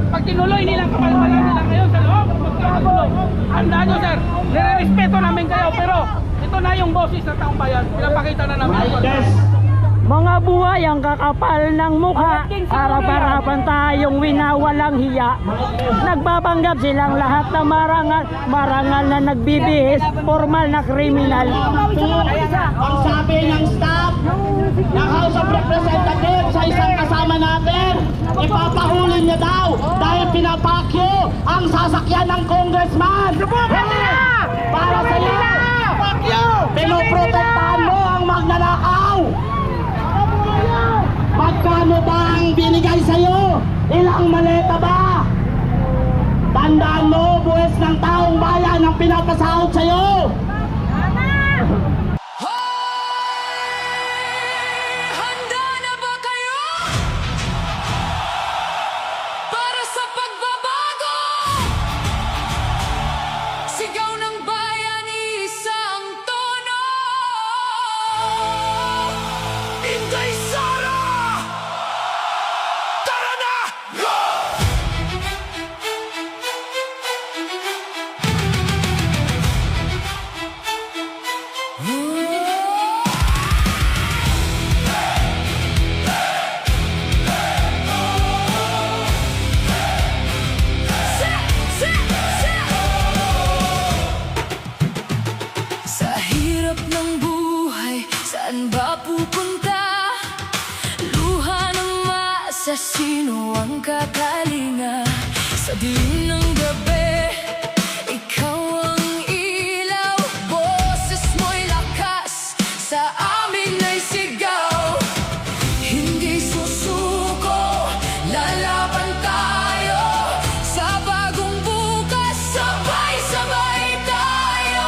Pag tinuloy nilang kapalpalan nila ngayon sa loob, magkakatulog. Handaan nyo sir, nire-respeto namin kayo, pero ito na yung boses ng taong bayan. Pinapakita na namin. Mga buhay ang kakapal ng mukha, harap-harapan tayong winawalang hiya. Nagbabanggap silang lahat na marangal na nagbibihis, formal na kriminal. Ang sabi ng staff ng House of Representatives sa isang kasama natin, ipapahuli niya daw dahil pinapakyo ang sasakyan ng congressman. Para sa iyo, pinoprotektahan mo ang magnanakaw. Magkano ba ang binigay sa'yo? Ilang maleta ba? Tandaan mo, buwes ng taong bayan ang pinapasahod sa'yo. Handa na ba kayo? Para sa pagbabago! Sigaw ng bayan, isang tono! Inday Sara! Tara na! Go! Sa hirap ng buhay, saan ba pupunta? Luha ng maasasino ang kakalinga. Sa dilim ng gabi, ikaw ang ilaw. Boses mo'y lakas, sa amin ay sigaw. Hindi susuko, lalaban tayo. Sa bagong bukas, sabay-sabay tayo.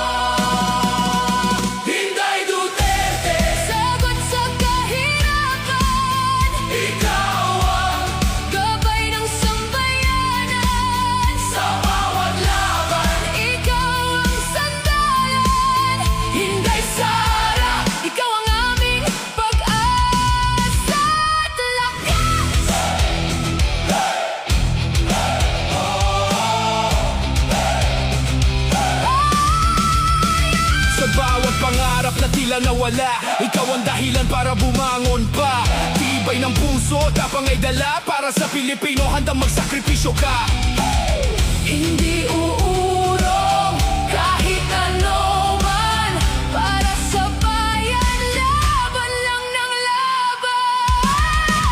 Inday Duterte, sagot sa kahirapan. Ikaw ang gabay ng sambayanan. Sa bawat laban, ikaw ang sandalan. Inday Sara, ikaw ang aming pag-asa at lakas. Sa bawat pangarap na tila nawala, ikaw ang dahilan para bumangon pa. Tibay ng puso, tapang ay dala. Para sa Pilipino, handang magsakripisyo ka. Hindi uurong kahit ano man. Para sa bayan, laban lang ng laban.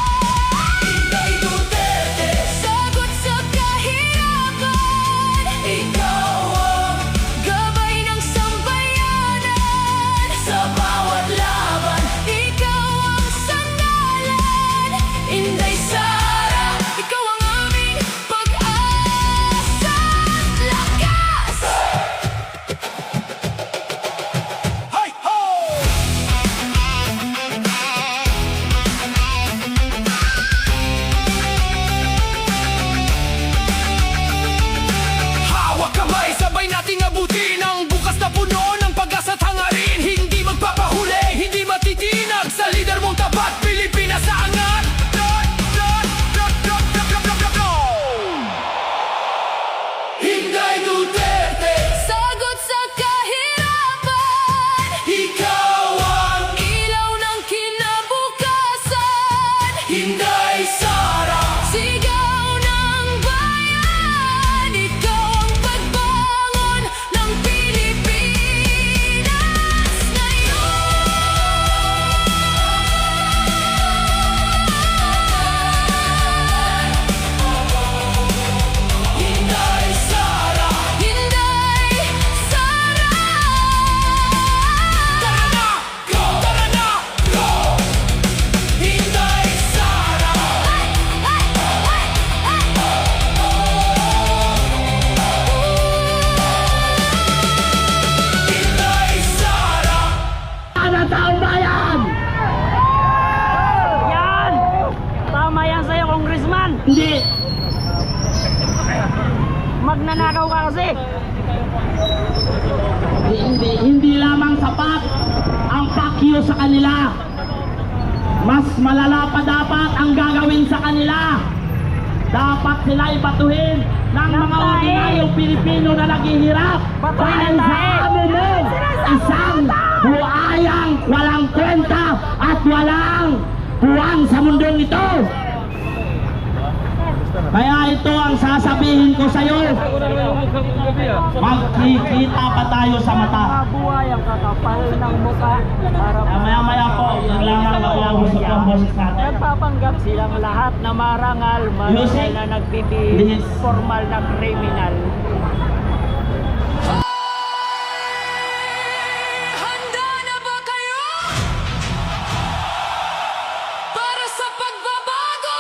Inday Duterte, sagot sa kahirapan. Ikaw ang gabay ng sambayanan. Sa bawat laban, ikaw ang sandalan. Inday Sara, ikaw ang aming pag-asa at lakas. Hey ho! Hawak kamay, sabay nating abutin ang bukas na puno ng pag-asa at hangarin. Hindi magpapahuli, hindi matitinag. Sa lider mong tapat, Pilipinas sa angat. Inday Duterte, Sagot sa kahirapan. ikaw ang Ilaw ng kinabukasan. Inday Sara. Sigaw ng bayan. Ikaw ang pagbangon ng Pilipinas ngayon. Inday Sara. Inday Sara. Tara na! Go! Tara na! Go! Inday Sara. Inday Sara. Ano taong bayan? Yan! Tama yan sa'yo, Congressman! Hindi. Magnanakaw ka kasi! Hindi lamang sapat ang pakyo sa kanila. Mas malala pa dapat ang gagawin sa kanila. dapat sila ibatuhin ng mga ordinaryong Pilipino na naghihirap dahil sa amo mo, isang buayang walang kwenta at walang puwang sa mundong ito. Kaya ito ang sasabihin ko sa iyo, magkikita pa tayo sa mata. Mga buhay ang kakapal ng mukha. Maya-maya po, yun lang ang usap ng boses natin. Nagpapanggap silang lahat na marangal, marangal na nagbibihis, formal na kriminal. Handa na ba kayo? Para sa pagbabago!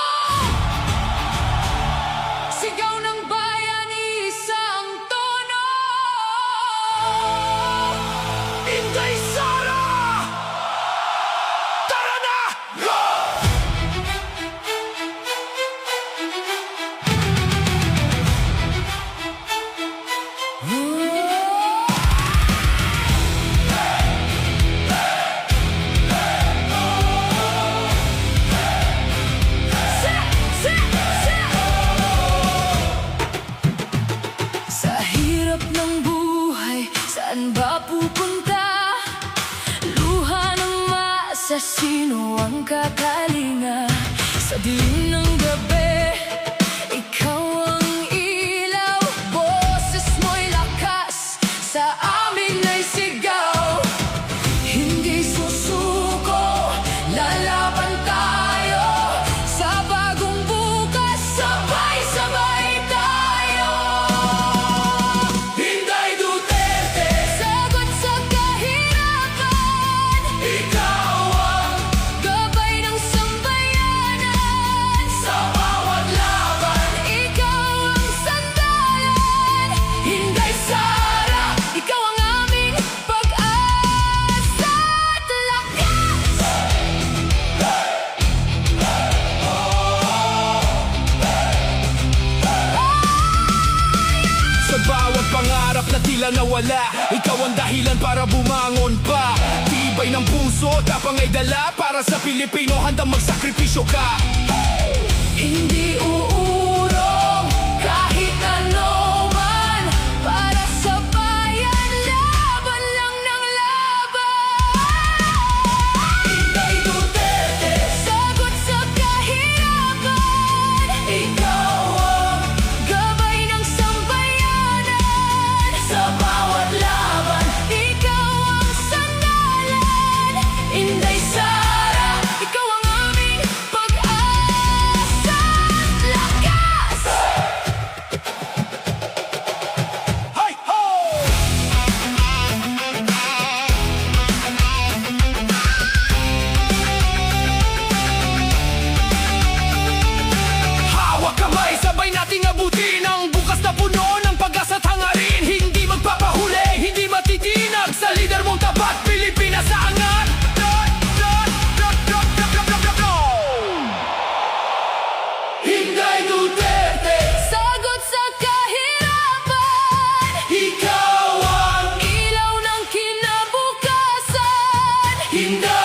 Sigaw ng bayan, isang tono! Inday Sara! Tara na! Go! Sa hirap ng buhay, saan ba pupunta? Luha ng maasasino ang kakalinga. Sa dilim ng gabi, ikaw ang ilaw. Boses mo'y lakas, sa amin ay sigaw. Hindi susuko, lalaban tayo. Sa bagong bukas, sabay-sabay tayo. Inday Duterte! Sagot sa kahirapan, Ikaw ang gabay ng sambayanan. sa bawat laban! Ikaw ang sandalan, Inday Sara! ikaw ang aming pag-asa at lakas. Sa bawat pangarap na tila nawala, ikaw ang dahilan para bumangon pa. Tibay ng puso, tapang ay dala. Para sa Pilipino, handang magsakripisyo ka. Hindi uurong kahit ano man. Para sa bayan, laban lang ng laban. Inday Duterte! Sagot sa kahirapan, Ikaw ang gabay ng sambayanan. sa bawat laban! Ikaw ang sandalan, Inday Sara. Ikaw ang aming pag-asa at lakas. Hay ho! Hawak kamay, sabay nating abutin ang bukas na puno ng pag-asa at hangarin. Hindi magpapahuli, hindi matitinag sa lider mong tapat, Pilipinas sa angat. Inday Duterte, Sagot sa kahirapan, ikaw ang ilaw ng kinabukasan. Inday